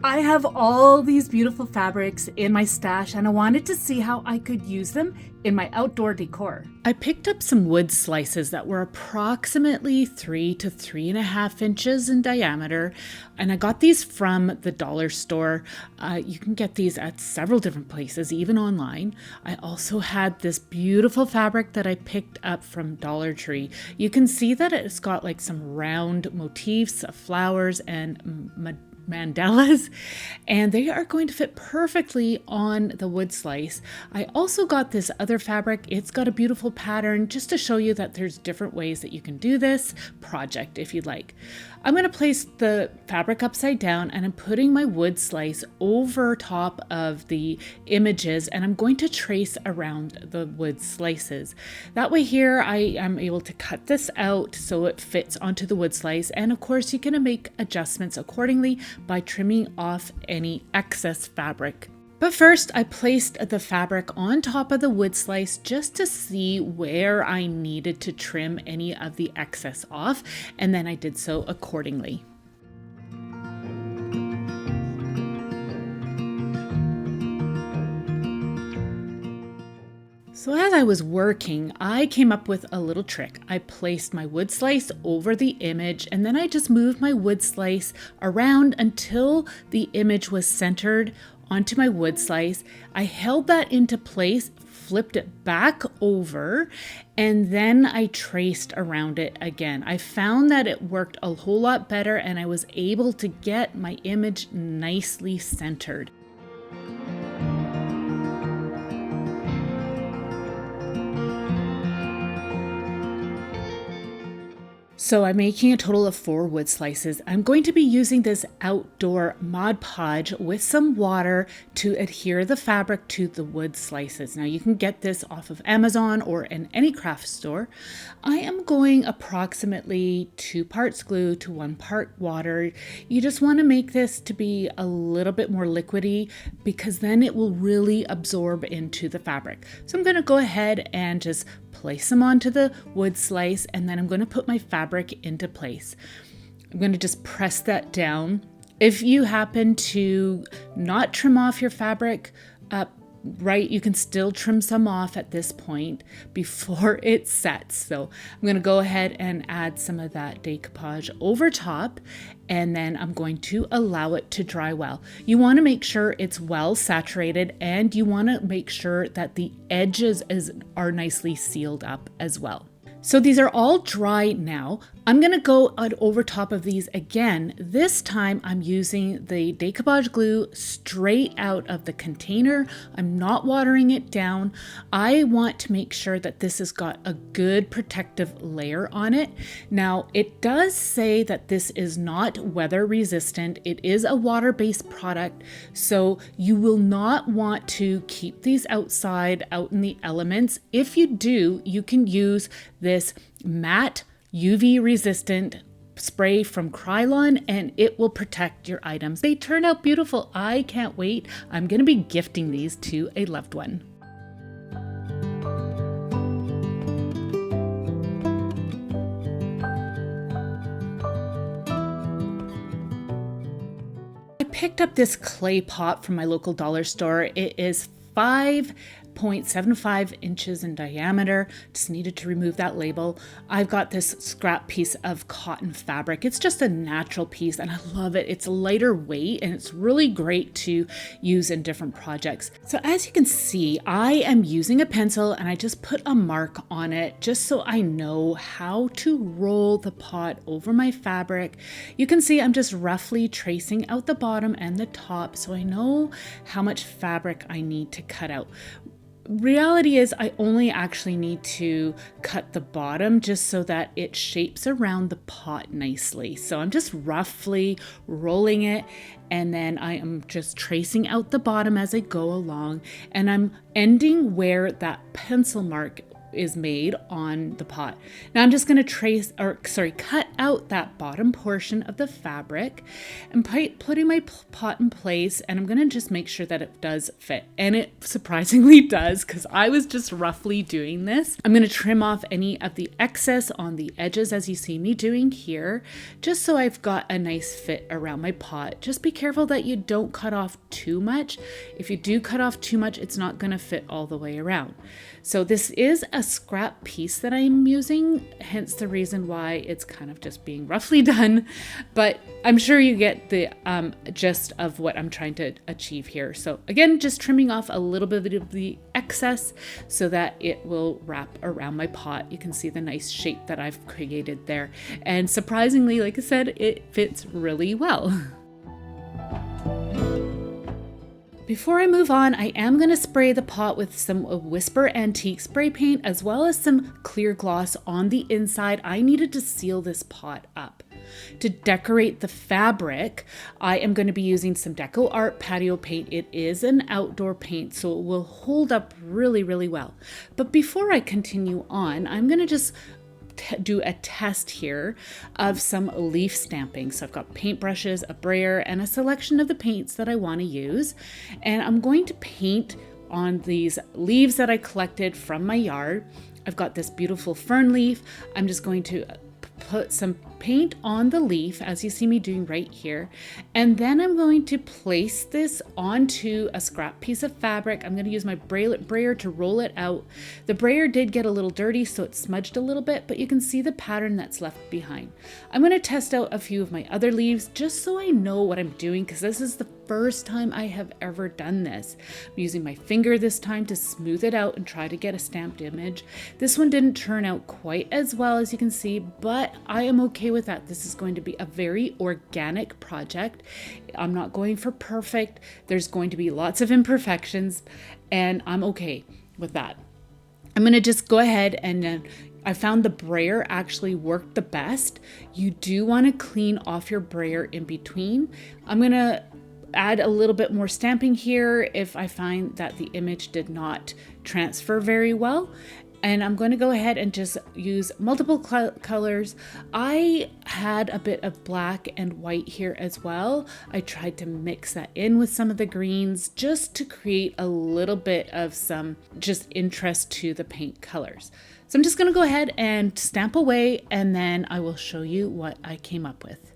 I have all these beautiful fabrics in my stash and I wanted to see how I could use them in my outdoor decor. I picked up some wood slices that were approximately 3 to 3.5 inches in diameter, and I got these from the dollar store. You can get these at several different places, even online. I also had this beautiful fabric that I picked up from Dollar Tree. You can see that it's got like some round motifs of flowers and mandalas, and they are going to fit perfectly on the wood slice. I also got this other fabric. It's got a beautiful pattern just to show you that there's different ways that you can do this project if you'd like. I'm going to place the fabric upside down and I'm putting my wood slice over top of the images, and I'm going to trace around the wood slices. That way here I am able to cut this out so it fits onto the wood slice, and of course you can make adjustments accordingly by trimming off any excess fabric. But first, I placed the fabric on top of the wood slice just to see where I needed to trim any of the excess off, and then I did so accordingly. So as I was working, I came up with a little trick. I placed my wood slice over the image, and then I just moved my wood slice around until the image was centered onto my wood slice. I held that into place, flipped it back over, and then I traced around it again. I found that it worked a whole lot better and I was able to get my image nicely centered. So I'm making a total of 4 wood slices. I'm going to be using this outdoor Mod Podge with some water to adhere the fabric to the wood slices. Now you can get this off of Amazon or in any craft store. I am going approximately 2 parts glue to 1 part water. You just want to make this to be a little bit more liquidy because then it will really absorb into the fabric. So I'm going to go ahead and just place them onto the wood slice, and then I'm going to put my fabric into place. I'm going to just press that down. If you happen to not trim off your fabric right, you can still trim some off at this point before it sets. So I'm going to go ahead and add some of that decoupage over top, and then I'm going to allow it to dry well. You want to make sure it's well saturated, and you want to make sure that the edges are nicely sealed up as well. So these are all dry now. I'm going to go over top of these again. This time I'm using the decoupage glue straight out of the container. I'm not watering it down. I want to make sure that this has got a good protective layer on it. Now it does say that this is not weather resistant. It is a water-based product, so you will not want to keep these outside out in the elements. If you do, you can use this matte UV resistant spray from Krylon and it will protect your items. They turn out beautiful. I can't wait. I'm going to be gifting these to a loved one. I picked up this clay pot from my local dollar store. It is 5.75 inches in diameter. Just needed to remove that label. I've got this scrap piece of cotton fabric. It's just a natural piece and I love it. It's lighter weight and it's really great to use in different projects. So as you can see, I am using a pencil and I just put a mark on it just so I know how to roll the pot over my fabric. You can see I'm just roughly tracing out the bottom and the top so I know how much fabric I need to cut out. Reality is I only actually need to cut the bottom just so that it shapes around the pot nicely. So I'm just roughly rolling it and then I am just tracing out the bottom as I go along, and I'm ending where that pencil mark is made on the pot. Now I'm just going to cut out that bottom portion of the fabric and putting my pot in place, and I'm going to just make sure that it does fit. And it surprisingly does, because I was just roughly doing this. I'm going to trim off any of the excess on the edges, as you see me doing here, just so I've got a nice fit around my pot. Just be careful that you don't cut off too much. If you do cut off too much, it's not going to fit all the way around. So this is a scrap piece that I'm using, hence the reason why it's kind of just being roughly done, but I'm sure you get the gist of what I'm trying to achieve here. So again, just trimming off a little bit of the excess so that it will wrap around my pot. You can see the nice shape that I've created there. And surprisingly, like I said, it fits really well. Before I move on, I am going to spray the pot with some Whisper Antique spray paint as well as some clear gloss on the inside. I needed to seal this pot up. To decorate the fabric, I am going to be using some Deco Art patio paint. It is an outdoor paint, so it will hold up really, really well. But before I continue on, I'm going to just do a test here of some leaf stamping. So I've got paintbrushes, a brayer, and a selection of the paints that I want to use. And I'm going to paint on these leaves that I collected from my yard. I've got this beautiful fern leaf. I'm just going to put some paint on the leaf, as you see me doing right here, and then I'm going to place this onto a scrap piece of fabric. I'm going to use my brayer to roll it out. The brayer did get a little dirty, so it smudged a little bit, but you can see the pattern that's left behind. I'm going to test out a few of my other leaves just so I know what I'm doing, because this is the first time I have ever done this. I'm using my finger this time to smooth it out and try to get a stamped image. This one didn't turn out quite as well, as you can see, but I am okay with that. This is going to be a very organic project. I'm not going for perfect. There's going to be lots of imperfections, and I'm okay with that. I'm going to just go ahead and I found the brayer actually worked the best. You do want to clean off your brayer in between. I'm going to add a little bit more stamping here if I find that the image did not transfer very well. And I'm going to go ahead and just use multiple colors. I had a bit of black and white here as well. I tried to mix that in with some of the greens just to create a little bit of some just interest to the paint colors. So I'm just going to go ahead and stamp away, and then I will show you what I came up with.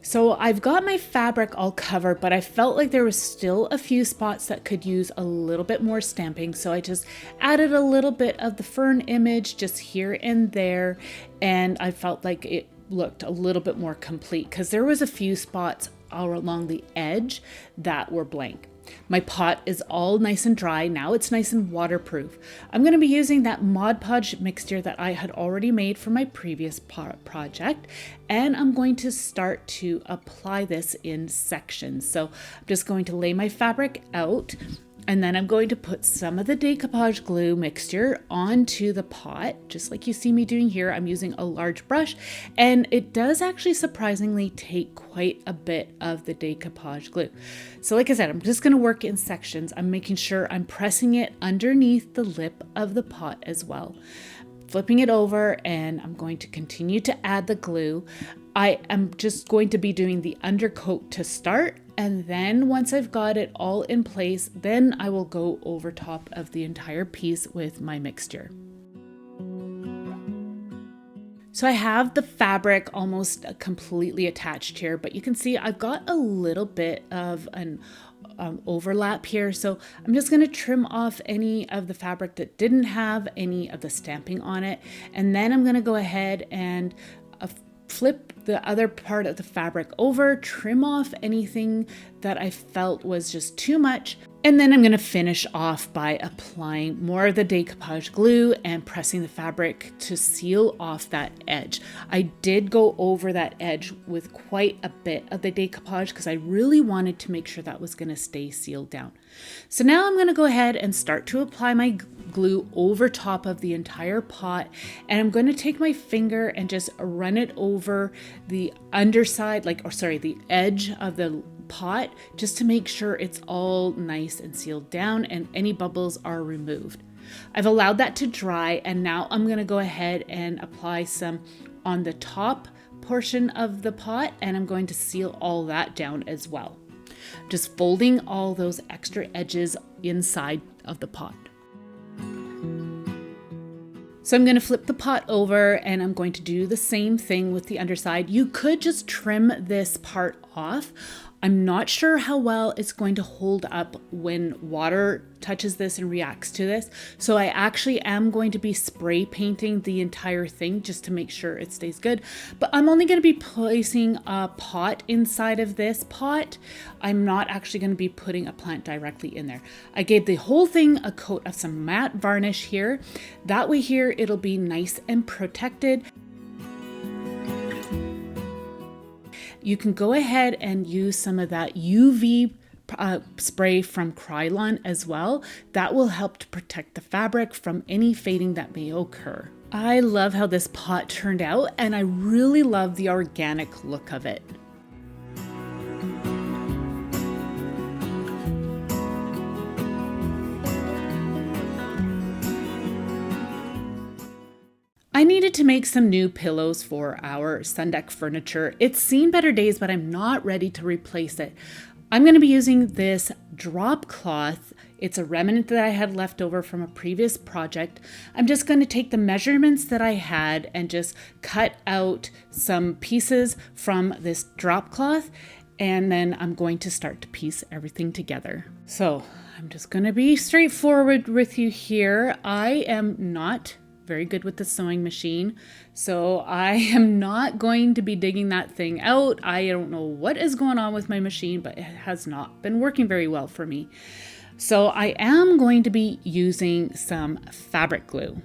So I've got my fabric all covered, but I felt like there was still a few spots that could use a little bit more stamping. So I just added a little bit of the fern image just here and there. And I felt like it looked a little bit more complete because there was a few spots all along the edge that were blank. My pot is all nice and dry. Now it's nice and waterproof. I'm going to be using that Mod Podge mixture that I had already made for my previous project. And I'm going to start to apply this in sections. So I'm just going to lay my fabric out, and then I'm going to put some of the decoupage glue mixture onto the pot, just like you see me doing here. I'm using a large brush, and it does actually surprisingly take quite a bit of the decoupage glue. So like I said, I'm just going to work in sections. I'm making sure I'm pressing it underneath the lip of the pot as well. Flipping it over, and I'm going to continue to add the glue. I am just going to be doing the undercoat to start, and then once I've got it all in place, then I will go over top of the entire piece with my mixture. So I have the fabric almost completely attached here, but you can see I've got a little bit of an overlap here. So I'm just going to trim off any of the fabric that didn't have any of the stamping on it. And then I'm going to go ahead and flip the other part of the fabric over, trim off anything that I felt was just too much. And then I'm going to finish off by applying more of the decoupage glue and pressing the fabric to seal off that edge. I did go over that edge with quite a bit of the decoupage because I really wanted to make sure that was going to stay sealed down. So now I'm going to go ahead and start to apply my glue over top of the entire pot, and I'm going to take my finger and just run it over the underside, the edge of the pot, just to make sure it's all nice and sealed down and any bubbles are removed. I've allowed that to dry, and now I'm going to go ahead and apply some on the top portion of the pot, and I'm going to seal all that down as well. Just folding all those extra edges inside of the pot. So I'm going to flip the pot over and I'm going to do the same thing with the underside. You could just trim this part off. I'm not sure how well it's going to hold up when water touches this and reacts to this. So I actually am going to be spray painting the entire thing just to make sure it stays good. But I'm only going to be placing a pot inside of this pot. I'm not actually going to be putting a plant directly in there. I gave the whole thing a coat of some matte varnish here. That way here it'll be nice and protected. You can go ahead and use some of that UV spray from Krylon as well. That will help to protect the fabric from any fading that may occur. I love how this pot turned out, and I really love the organic look of it. I needed to make some new pillows for our sun deck furniture. It's seen better days, but I'm not ready to replace it. I'm going to be using this drop cloth. It's a remnant that I had left over from a previous project. I'm just going to take the measurements that I had and just cut out some pieces from this drop cloth, and then I'm going to start to piece everything together. So I'm just going to be straightforward with you here. I am not very good with the sewing machine, so I am not going to be digging that thing out. I don't know what is going on with my machine, but it has not been working very well for me. So I am going to be using some fabric glue.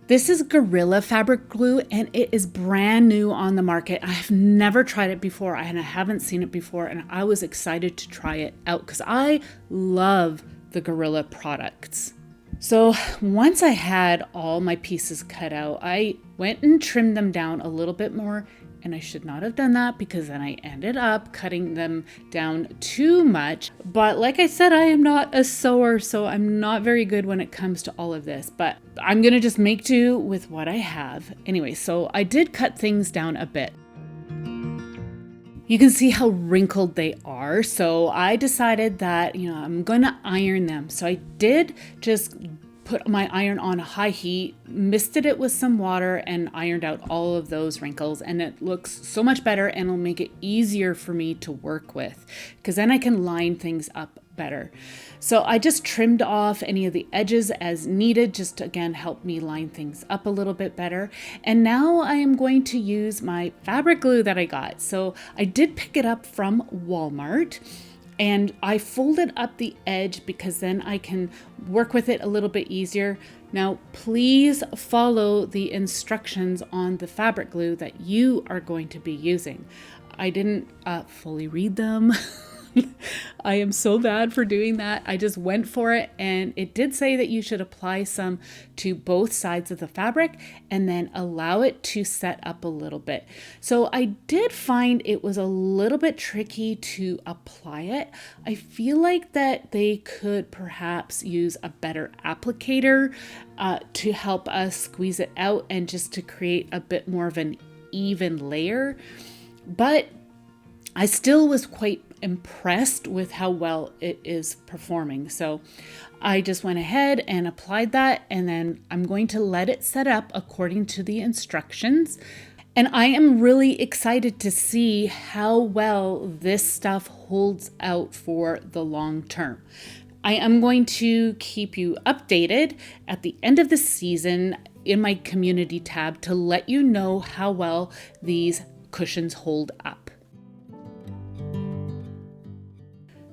This is Gorilla fabric glue, and it is brand new on the market. I've never tried it before, and I haven't seen it before, and I was excited to try it out because I love the Gorilla products. So once I had all my pieces cut out, I went and trimmed them down a little bit more, and I should not have done that because then I ended up cutting them down too much. But like I said, I am not a sewer, so I'm not very good when it comes to all of this, but I'm gonna just make do with what I have. Anyway, so I did cut things down a bit. You can see how wrinkled they are. So I decided that, I'm going to iron them. So I did just put my iron on high heat, misted it with some water, and ironed out all of those wrinkles. And it looks so much better, and it'll make it easier for me to work with because then I can line things up better. So I just trimmed off any of the edges as needed, just to again help me line things up a little bit better. And now I am going to use my fabric glue that I got. So I did pick it up from Walmart, and I folded up the edge because then I can work with it a little bit easier. Now, please follow the instructions on the fabric glue that you are going to be using. I didn't fully read them. I am so bad for doing that. I just went for it, and it did say that you should apply some to both sides of the fabric and then allow it to set up a little bit. So I did find it was a little bit tricky to apply it. I feel like that they could perhaps use a better applicator to help us squeeze it out and just to create a bit more of an even layer. But I still was quite impressed with how well it is performing. So I just went ahead and applied that, and then I'm going to let it set up according to the instructions. And I am really excited to see how well this stuff holds out for the long term. I am going to keep you updated at the end of the season in my community tab to let you know how well these cushions hold up.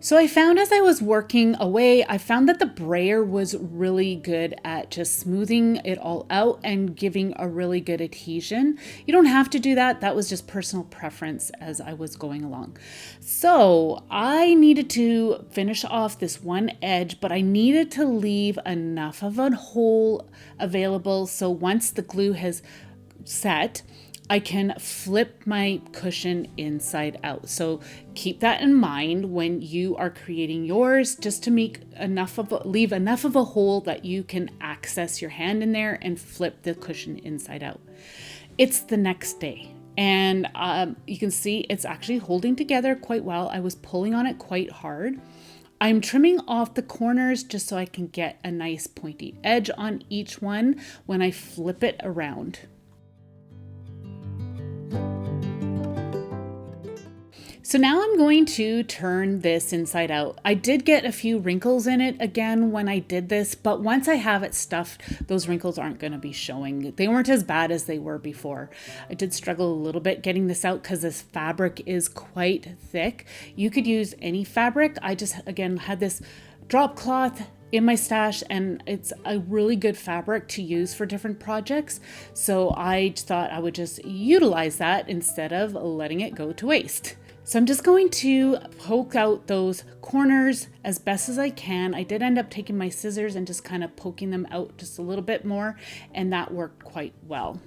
So I found as I was working away, I found that the brayer was really good at just smoothing it all out and giving a really good adhesion. You don't have to do that. That was just personal preference as I was going along. So I needed to finish off this one edge, but I needed to leave enough of a hole available so once the glue has set, I can flip my cushion inside out. So keep that in mind when you are creating yours, just to make leave enough of a hole that you can access your hand in there and flip the cushion inside out. It's the next day, and you can see it's actually holding together quite well. I was pulling on it quite hard. I'm trimming off the corners just so I can get a nice pointy edge on each one when I flip it around. So now I'm going to turn this inside out. I did get a few wrinkles in it again when I did this, but once I have it stuffed, those wrinkles aren't going to be showing. They weren't as bad as they were before. I did struggle a little bit getting this out because this fabric is quite thick. You could use any fabric. I just, again, had this drop cloth in my stash, and it's a really good fabric to use for different projects. So I thought I would just utilize that instead of letting it go to waste. So I'm just going to poke out those corners as best as I can. I did end up taking my scissors and just kind of poking them out just a little bit more, and that worked quite well.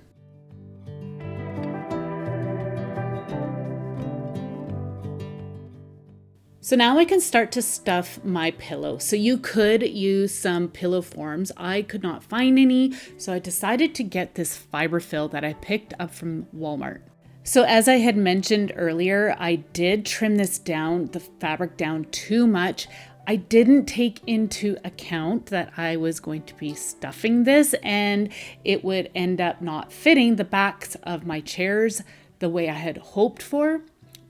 So now I can start to stuff my pillow. So you could use some pillow forms. I could not find any, so I decided to get this fiberfill that I picked up from Walmart. So as I had mentioned earlier, I did trim this down, the fabric down too much. I didn't take into account that I was going to be stuffing this and it would end up not fitting the backs of my chairs the way I had hoped for.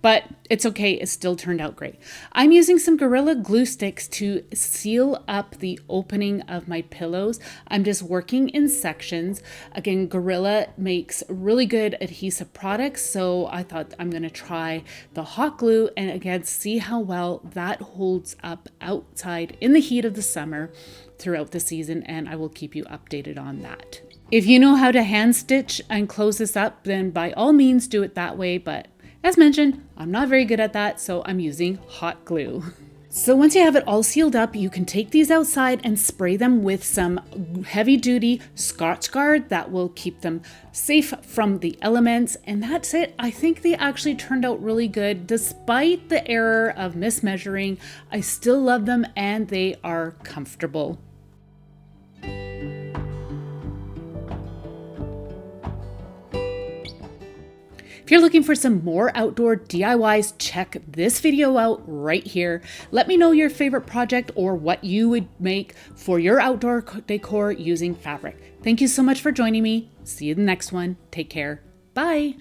But it's okay, it still turned out great. I'm using some Gorilla Glue sticks to seal up the opening of my pillows. I'm just working in sections. Again, Gorilla makes really good adhesive products, so I thought I'm gonna try the hot glue and again, see how well that holds up outside in the heat of the summer throughout the season, and I will keep you updated on that. If you know how to hand stitch and close this up, then by all means do it that way, but as mentioned, I'm not very good at that, so I'm using hot glue. So once you have it all sealed up, you can take these outside and spray them with some heavy duty Scotch Guard that will keep them safe from the elements. And that's it. I think they actually turned out really good. Despite the error of mismeasuring, I still love them and they are comfortable. If you're looking for some more outdoor DIYs, check this video out right here. Let me know your favorite project or what you would make for your outdoor decor using fabric. Thank you so much for joining me. See you in the next one. Take care. Bye.